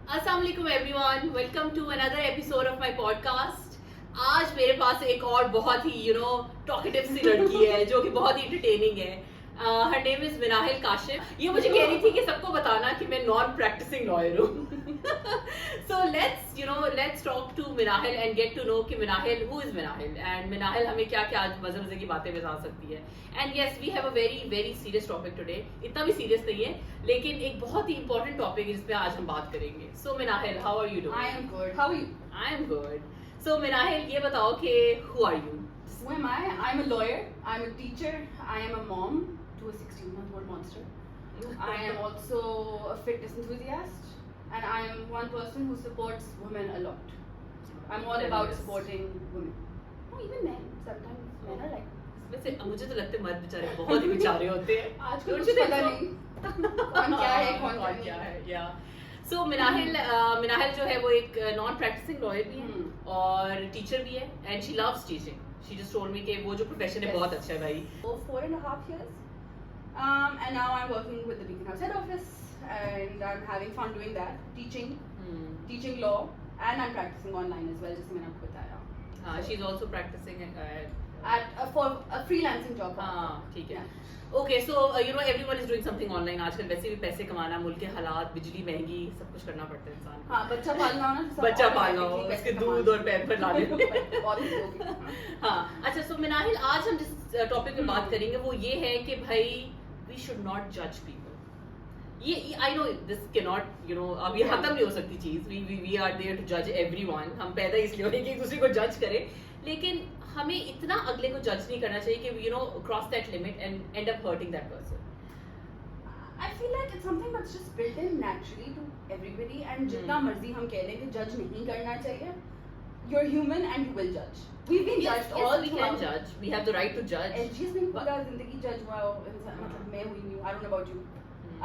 Assalamualaikum everyone, welcome to another episode of my podcast. आज मेरे पास एक और बहुत ही टॉकेटिव सी लड़की है जो कि बहुत ही एंटरटेनिंग है. Her name is Minahil Kashif. ये मुझे कह रही थी कि सबको बताना कि मैं नॉन प्रैक्टिसिंग लॉयर हूँ. So let's talk to Minahil and get to know कि Minahil who is Minahil and Minahil हमें क्या क्या मजे मजे की बातें बता सकती है. And yes, we have a very very serious topic today. इतना भी सीरियस नहीं है लेकिन एक बहुत ही important topic है जिस पे आज हम बात करेंगे. So Minahil, how are you doing? I am good. How are you? I am good. So Minahil ये बताओ कि who are you? Who am I? I'm a lawyer. I'm a teacher. I am a mom to a 16-month-old monster. I am also a fitness enthusiast, and I am one person who supports women a lot. I'm all about supporting women. No, even men. Sometimes men are like. वैसे मुझे तो लगता है मर्द बेचारे बहुत ही बेचारे होते हैं. आज कुछ पता नहीं. कौन क्या है कौन क्या है. Yeah. So मिनाहिल जो है वो एक नॉन प्रैक्टिसिंग लॉयर भी है और टीचर भी है and she loves teaching. She just told me कि वो जो प्रोफेशन है बहुत अच्छा है भाई. For 4.5 years. And now I'm working with the Beacon House head office, and I'm having fun doing that, teaching law, and I'm practicing online as well, जैसे मैंने आपको बताया. She's also practicing for a freelancing job. हाँ ठीक है. Okay, so everyone is doing something online. आजकल वैसे भी पैसे कमाना, मुल्क के हालात, बिजली महंगी, सब कुछ करना पड़ता है इंसान को. हाँ, बच्चा पालना हो ना. बच्चा पालना हो, उसके दूध और पैम्पर लाने. हाँ, अच्छा. So मिनाहिल, आज हम जिस टॉपिक पे बात करेंगे वो ये है कि भाई we should not judge people. ये I know this cannot अब ये खत्म नहीं हो सकती चीज. We are there to judge everyone. हम पैदा इसलिए हो कि एक दूसरे को जज करें, लेकिन हमें इतना अगले को जज नहीं करना चाहिए कि cross that limit and end up hurting that person. I feel like it's something that's just built in naturally to everybody, and जितना मर्जी हम कह लें कि जज नहीं करना चाहिए. You're human and you will judge. We've been judged all we can judge. We have the right to judge. And she's been पूरा जिंदगी judge हुआ हो इंसान. मतलब मैं हुई नहीं. I don't know about you.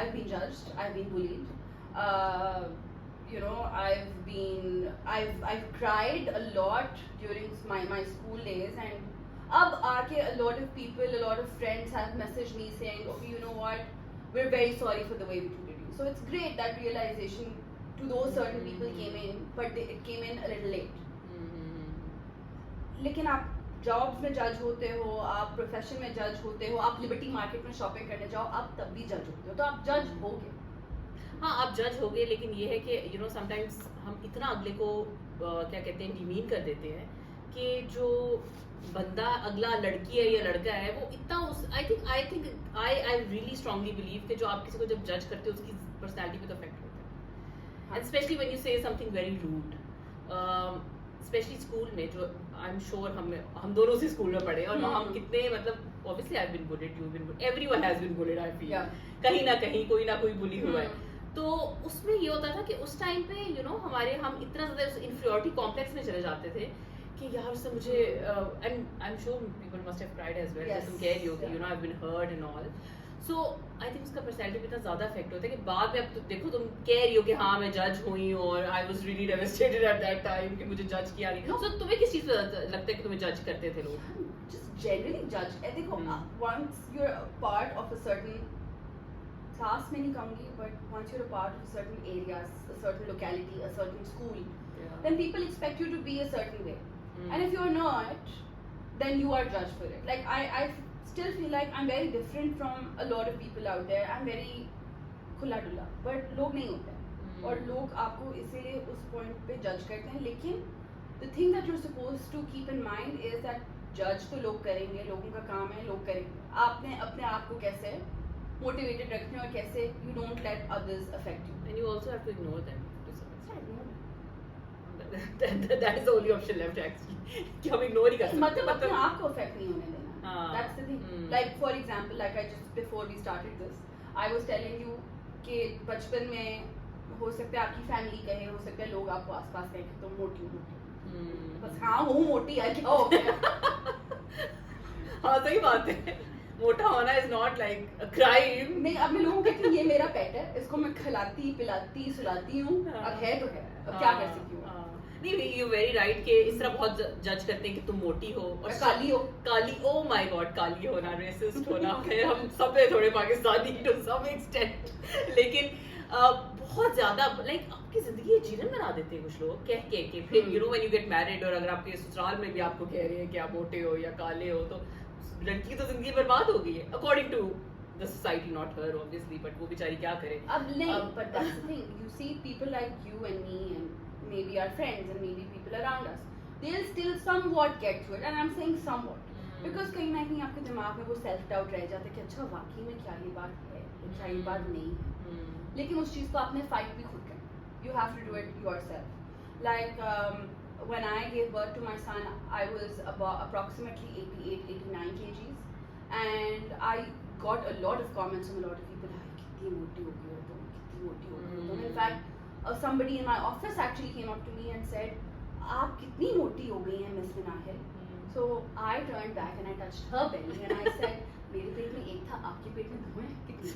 I've been judged. I've been bullied. I've cried a lot during my school days, and अब आके a lot of people, a lot of friends have messaged me saying, okay, you know what, we're very sorry for the way we treated you. So it's great that realization to those certain people came in, but it came in a little late. लेकिन आप jobs में जज होते हो, आप profession में जज होते हो, आप लिबर्टी मार्केट में शॉपिंग करने जाओ, आप तब भी जज होते हो, तो आप जज होगे. हाँ, आप जज होगे, लेकिन ये है कि समटाइम्स हम इतना अगले को क्या कहते हैं डिमीन कर देते हैं कि जो बंदा अगला लड़की है या लड़का है वो इतना आई रियली स्ट्रांगली बिलीव कि जो आप किसी को जब जज करते हो उसकी पर्सनैलिटी पे तो इफेक्ट होता है. And specially when you say something very rude, specially school में, जो आई एम श्योर हम दोनों से स्कूल में पढ़े और हम कितने मतलब obviously I have been bullied, you have been bullied, everyone has been bullied. I feel कहीं ना कहीं कोई ना कोई बुली हुआ है. तो उसमें ये होता था कि उस टाइम पे हम इतना ज्यादा इंफीरियरिटी कॉम्प्लेक्स में चले जाते थे कि यार उससे मुझे and I am sure people must have cried as well, तुम कह रही हो कि I have been hurt and all. So I think उसका पर्सनैलिटी पे इतना ज्यादा इफेक्ट होता है कि बाद में अब तो देखो तुम कह रही हो कि हाँ मैं जज हुई और I was really devastated at that time कि मुझे जज किया नहीं. सो तुम्हें किस चीज पे लगता है कि तुम्हें जज करते थे लोग? Just generally judge. I think once you're a part of a certain class में नहीं कहूँगी, but once you're a part of a certain area, a certain locality, a certain school, then people expect you to be a certain way. And if you're not, then you are judged for it. Like I still feel like I'm very different from a lot of people out there. I'm very खुला डुला, but लोग नहीं होते हैं और लोग आपको इसीलिए उस point पे judge करते हैं. लेकिन the thing that you're supposed to keep in mind is that judge तो लोग करेंगे, लोगों का काम है, लोग करेंगे. आपने अपने आप को कैसे motivated रखना है और कैसे you don't let others affect you. And you also have to ignore them to some extent. That is the only option left actually. कि हम ignore ही कर सकते हैं. मतलब अपने आप को affect नहीं होने देना. That's the thing. Like for example, like I just before we started this, I was telling you कि बचपन में हो सकता है आपकी फैमिली कहे, हो सकता है लोग आपको आसपास कहें कि तुम मोटी हो. बस हाँ हूँ मोटी है क्या हो गया. हाँ सही बात है. मोटा होना is not like a crime. नहीं, अब मैं लोगों कहती हूँ ये मेरा पेट है, इसको मैं खिलाती पिलाती सुलाती हूँ, अब है तो है, अब क्या कर सकती हूँ. नहीं, यू वेरी राइट कि इस तरह बहुत जज करते हैं कि तुम मोटी हो और काली. ओ माय गॉड, काली होना, रेसिस्ट होना है. हम सब थोड़े पाकिस्तानी टू सम एक्सटेंट. लेकिन बहुत ज्यादा लाइक आपकी जिंदगी जीवन बना देते हैं कुछ लोग कह के फिर you know when you get married और अगर आपके ससुराल में भी आपको कह रहे हैं कि आप मोटे हो या काले हो तो लड़की तो जिंदगी बर्बाद हो गई है according to the society, not her obviously, but वो बेचारी क्या करे अब नहीं, but that's the thing, you see people like you and me and maybe our friends and maybe people around us, they'll still somewhat get through it, and I'm saying somewhat because कहीं ना कहीं आपके दिमाग में वो self doubt रह जाता है कि अच्छा वाकई में क्या ये बात है, क्या ये बात नहीं है, लेकिन उस चीज़ को आपने फाइट भी खुद करना, you have to do it yourself. Like when I gave birth to my son, I was about approximately 88-89 kgs, and I got a lot of comments from a lot of people like kitni moti ho gayi ho tum, kitni moti ho gayi ho tum. In fact somebody in my office actually came up to me and said aap kitni moti ho gayi hain Miss Minahil. So I turned back and I touched her belly and I said मेरे पेट में एक था, आपके पेट में दो हैं, कितनी,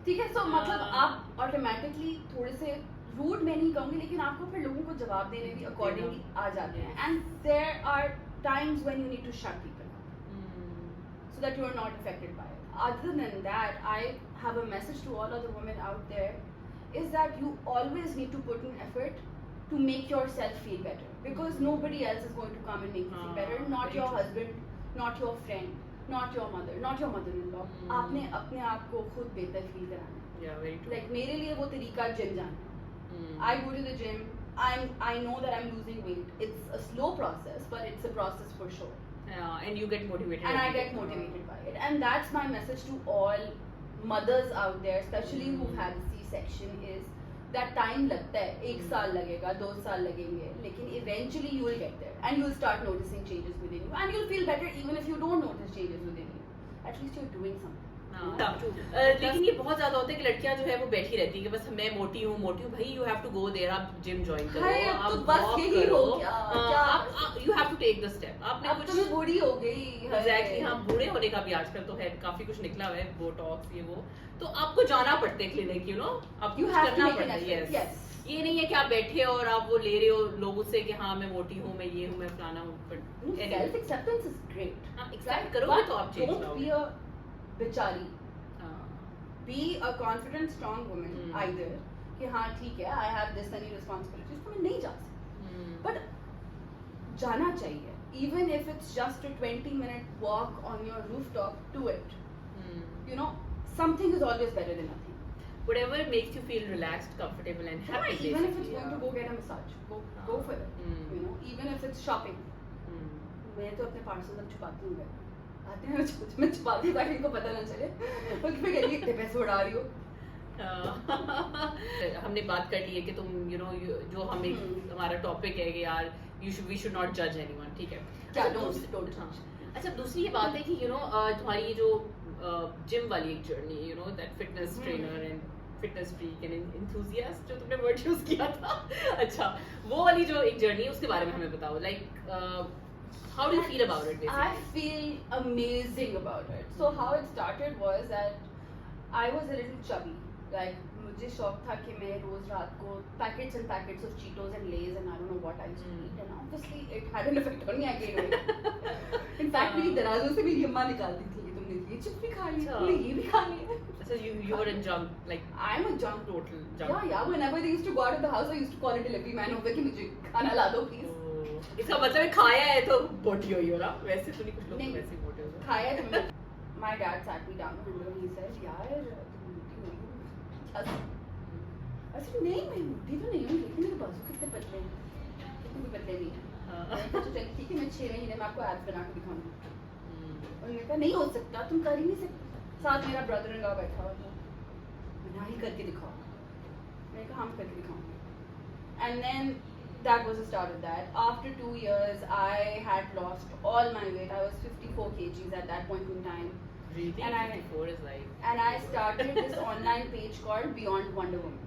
ठीक है. So मतलब आप ऑटोमेटिकली थोड़े से रूड मैं नहीं कहूँगी, लेकिन आपको फिर लोगों को जवाब देने भी अकॉर्डिंगली आ जाते हैं, and there are times when you need to shut people so that you are not affected by it. Other than that, I have a message to all other women out there, is that you always need to put in effort to make yourself feel better, because nobody else is going to come and make you feel better, not your husband, not your friend, not your mother, not your mother-in-law. आपने अपने आप को खुद बेहतर feel कराना है. Yeah, very true. Like मेरे लिए वो तरीका जिम जाना. I go to the gym. I know that I'm losing weight. It's a slow process, but it's a process for sure. And you get motivated. And I get motivated by it. And that's my message to all mothers out there, especially who've had a C-section, is that time लगता है, 1 साल लगेगा, 2 साल लगेंगे, लेकिन eventually you will get there and you'll start noticing changes within you, and you'll feel better even if you don't notice changes within you. At least you're doing something. लेकिन ये बहुत ज्यादा होता है कि लड़कियां जो है वो बैठी रहती है कि बस मैं मोटी हूँ भाई, you have to go there, आप जिम ज्वाइन करो, आप तो बस यही हो गया, आप you have to take the step. आपने अब तो मैं बूढ़ी हो गई. एग्जैक्टली, हाँ, बूढ़े होने का भी आजकल तो है, काफी कुछ निकला हुआ है, बोटॉक्स ये वो, तो आपको जाना पड़ता है क्लिनिक, यू नो, आपको करना पड़ता है. यस, ये नहीं है कि आप बैठे हो और आप वो ले रहे हो लोगों से कि हाँ मैं मोटी हूँ, मैं ये हूँ, मैं फलाना हूँ. Self acceptance is great. हाँ, एक्सेप्ट करोगे तो आप चेंज लाओगे. डोंट बी अ बेचारी. Be a confident, strong woman. Either कि हाँ ठीक है, I have this many responsibilities, तो मैं नहीं जा सकती. But जाना चाहिए. Even if it's just a 20-minute walk on your rooftop, do it. You know, something is always better than nothing. Whatever makes you feel relaxed, comfortable, and happy. Yeah, even if it's going to go get a massage, go for it. You know, even if it's shopping. मैं तो अपने parcel तक छुपाती हूँ. आते हैं मैं छुपाती हूँ ताकि इनको पता ना चले, और फिर कहती है इतने पैसे उड़ा रही हो. हमने बात कर ली है कि तुम यू नो जो हमें हमारा टॉपिक है कि यार वी शुड नॉट जज एनीवन, ठीक है. अच्छा, दूसरी ये बात है कि यू नो तुम्हारी ये जो जिम वाली एक journey, you know that fitness trainer and fitness freak and enthusiast, जो तुमने वर्ड यूज किया था, अच्छा वो वाली जो एक जर्नी है उसके बारे में हमें बताओ. Like how do you feel about it basically? I feel amazing about it. So how it started was that I was a little chubby. Like मुझे शौक था कि मैं रोज रात को packets and packets of Cheetos and Lays and I don't know what I used to eat, and obviously it had an effect on me. I gained weight. In fact मेरी दराजों से मेरी अम्मा निकालती थी कि तुमने ये चिप्स भी खा ली, तुमने ये भी खा लिया. So you were a junk, like I'm a junk. Total junk. Yeah. Whenever they used to go out of the house, I used to call a delivery man over कि मुझे खाना ला दो please. इसका मतलब है खाया है तो मोटी हुई हो ना, वैसे तो नहीं, कुछ लोग वैसे ही मोटे हो. खाया तो my dad sat me down and he said यार तुम मोटी हो रही हो. I said नहीं मैं मोटी तो नहीं हूँ, लेकिन मेरे बाजू कितने पतले हैं. कितने भी पतले नहीं हैं. तो चल ठीक है, मैं 6 महीने में आपको एब्स बना के दिखाऊंगी. उन्होंने कहा नहीं हो सकता, तुम कर ही नहीं सकते. साथ मेरा ब्रदर इन लॉ बैठा हुआ था, बना ही करके दिखाओ. मैंने कहा हम करके दिखाऊंगे. And then that was the start of that. After 2 years, I had lost all my weight. I was 54 kgs at that point in time. Really? And 54 is like... And I started this online page called Beyond Wonder Woman.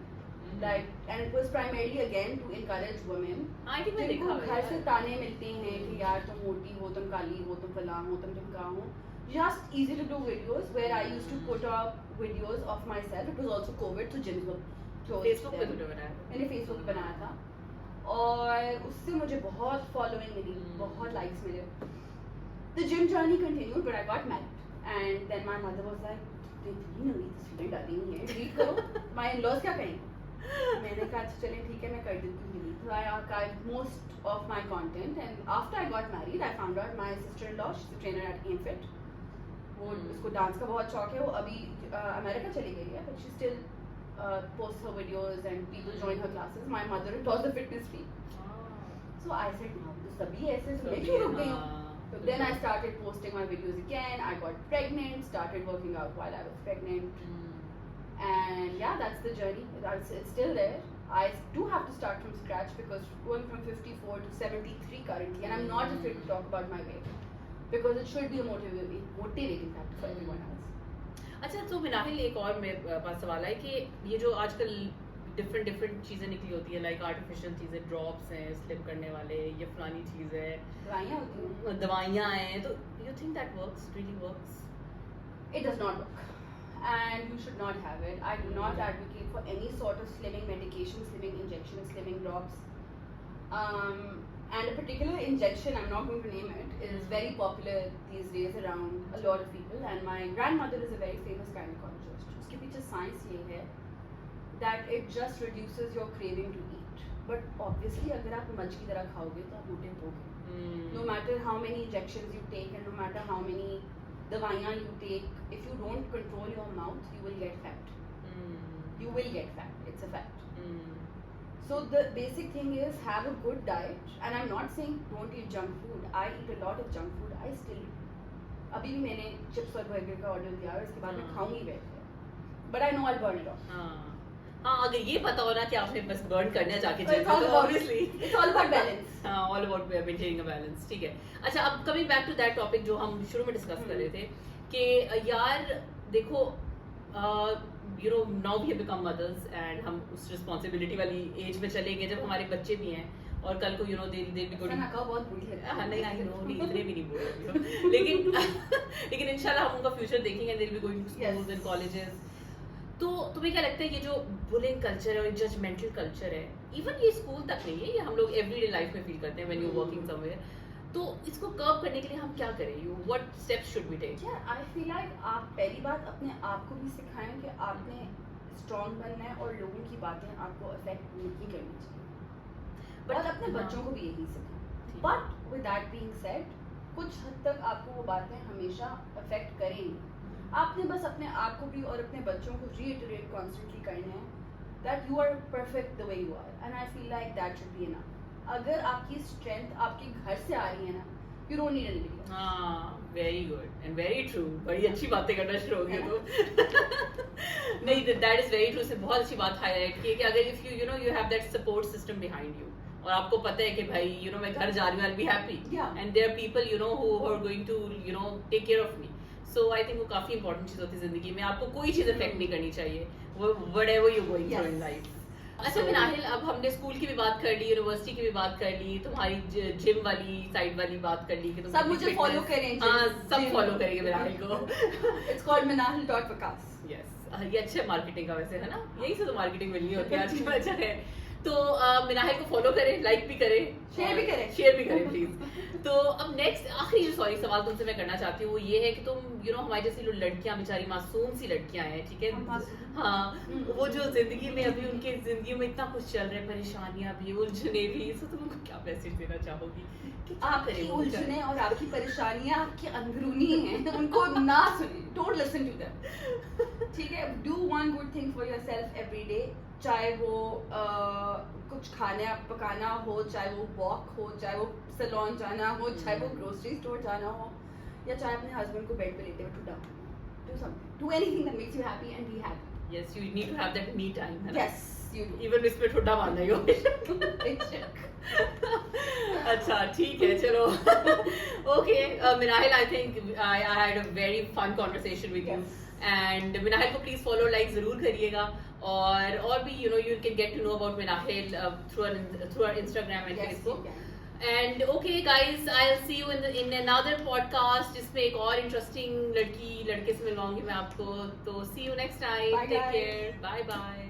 Like, and it was primarily again to encourage women. I think जिनको घर से ताने मिलते हैं कि यार तुम मोटी हो, तुम काली हो, तुम फलां हो, तुम ढमका हो. Just easy to do videos where I used to put up videos of myself. It was also COVID, so gyms were closed. Facebook पे तो बनाया. मैंने Facebook पे बनाया था. और उससे मुझे बहुत फॉलोइंग मिली, बहुत लाइक्स मिले. The gym journey continued, but I got married, and then my mother was like, student डाली नहीं है, डिलीट करो, माय इन-लॉज क्या कहेंगे। मैंने कहा अच्छा चलें ठीक है मैं कर देती हूँ delete. So I archived most of my content and after I got married I found out my sister-in-law, she's a trainer at AimFit, वो उसको डांस का बहुत शौक है, वो अभी अमेरिका चली गई है but she still posts her videos and people join her classes. My mother-in-law is a fitness freak, so I said now तो सभी ऐसे तो मैं क्यों रुक गई हूँ। So then I started posting my videos again. I got pregnant, started working out while I was pregnant. And yeah, that's the journey. It's still there. I do have to start from scratch because going from 54 to 73 currently, and I'm not afraid to talk about my weight because it should be a motivating factor for everyone else. अच्छा तो मिनाहिल एक और मेरे पास सवाल है कि ये जो आजकल डिफरेंट चीजें निकली होती है लाइक आर्टिफिशियल चीजें, ड्रॉप्स हैं स्लिम करने वाले, ये फलानी चीज है, दवाइयाँ होती हैं, दवाइयाँ हैं, तो you think that works, really works? It does not work, and you should not have it. I do not advocate for any sort of slimming medication, slimming injection, slimming drops. And a particular injection, I'm not going to name it, is very popular these days around a lot of people. And my grandmother is a very famous gynecologist. उसके पीछे science ये है that it just reduces your craving to eat. But obviously अगर आप much की तरह खाओगे तो आप मोटे होगे. No matter how many injections you take and no matter how many दवाइयाँ you take, if you don't control your mouth, you will get fat. You will get fat. It's a fact. So the basic thing is have a good diet. And I'm not saying don't eat junk food. I eat a lot of junk food. I still do. अभी भी मैंने chips और burger का order दिया है, इसके बाद मैं खाऊंगी बैठ। But I know I'll burn it off. हाँ अगर ये पता हो ना कि आपने बस बर्न करना है जाके So obviously it's all about balance. हाँ all about maintaining a balance, ठीक है। अच्छा अब coming back to that topic जो हम शुरू में डिस्कस कर रहे थे कि यार देखो you know now we have become mothers and हम उस रिस्पांसिबिलिटी वाली एज में चलेंगे जब हमारे बच्चे भी हैं और कल को you know they be good. बहुत बुरी लगती है। हाँ नहीं आई नो नहीं इतने भी नहीं बोल लेकिन इंशाल्लाह हम उनका फ्यूचर देखेंगे, they will be going to schools and colleges. तो तुम्हें क्या लगता है ये जो बुलिंग कल्चर है और जजमेंटल कल्चर है, इवन ये स्कूल तक नहीं है, ये हम लोग एवरीडे लाइफ में फील करते हैं व्हेन यू वर्किंग समवेयर, तो इसको कर्व करने के लिए हम क्या करें? You what steps should we take? I feel like आप पहली बात अपने आप को भी सिखाएं कि आपने स्ट्रांग बनना है और लोगों की बातें आपको अफेक्ट नहीं करनी चाहिए, बट अपने बच्चों को भी यही सिखाएं। But with that being said, कुछ हद तक आपको वो बातें हमेशा अफेक्ट करेंगी। आपने बस अपने आप को भी और अपने बच्चों को रीइटरेट कॉन्स्टेंटली करना है that you are perfect the way you are, and I feel like that should be enough. अगर आपकी स्ट्रेंथ आपके घर से आ रही है ना, यू डोंट नीड एनीबॉडी। हाँ very good and very true, बड़ी अच्छी बातें करना शुरू हो गए तो नहीं दैट इज वेरी ट्रू। से बहुत अच्छी बात हाईलाइट की कि अगर if you know you have that support system behind you और आपको पता है कि भाई यू नो मैं घर जा रही हूँ, I will be happy and there are people you know who are going to you know take care of me. So I think वो काफी इंपॉर्टेंट चीज होती है जिंदगी में, आपको कोई चीज अफेक्ट नहीं करनी चाहिए whatever you going through in life. अच्छा मिनाहिल, अब हमने स्कूल की भी बात कर ली, यूनिवर्सिटी की भी बात कर ली, तुम्हारी जिम वाली साइड वाली बात कर ली कि तुम सब मुझे फॉलो करें। हाँ सब फॉलो करेंगे मिनाहिल को। It's called minahil.vikas। यस ये अच्छा मार्केटिंग का वैसे है ना, यही से तो मार्केटिंग मिलनी होती है आज अच्छा है। तो मिनाहिल को फॉलो करें, लाइक भी करें, शेयर भी करें प्लीज। तो अब नेक्स्ट आखिरी जो सवाल तुमसे मैं करना चाहती हूँ वो ये है कि तुम यू नो हमारी जैसी लड़कियां बेचारी मासूम सी लड़कियां हैं, ठीक है, हाँ वो जो जिंदगी में अभी उनके जिंदगी में इतना कुछ चल रहा है, परेशानियां भी, उलझने भी, तो तुम उनको क्या मैसेज देना चाहोगी? आपकी उलझने और आपकी परेशानियां आपकी अंदरूनी हैं, उनको ना सुने, डोंट लिसन टू देम, ठीक है। Do one good thing for yourself every day, चाहे वो कुछ खाना पकाना हो, चाहे वो वॉक हो, चाहे वो सैलून जाना हो, चाहे वो ग्रोसरी स्टोर जाना हो, या चाहे अपने हस्बैंड को बेड पे लेटे हुए to do something, do anything that makes you happy and be happy. Yes you need to have that me time, है ना? यस यू डू, इवन इस पे ठुड्डा मारना ही हो। अच्छा ठीक है चलो। Okay Minahil, I think I had a very fun conversation with you and Minahil को प्लीज फॉलो लाइक जरूर करिएगा और भी you know you can get to know about Minahil through our Instagram and Facebook. And okay guys, I will see you in another podcast जिसमें एक और interesting लड़के से मिलवाऊंगी मैं आपको। तो see you next time, take care, bye bye.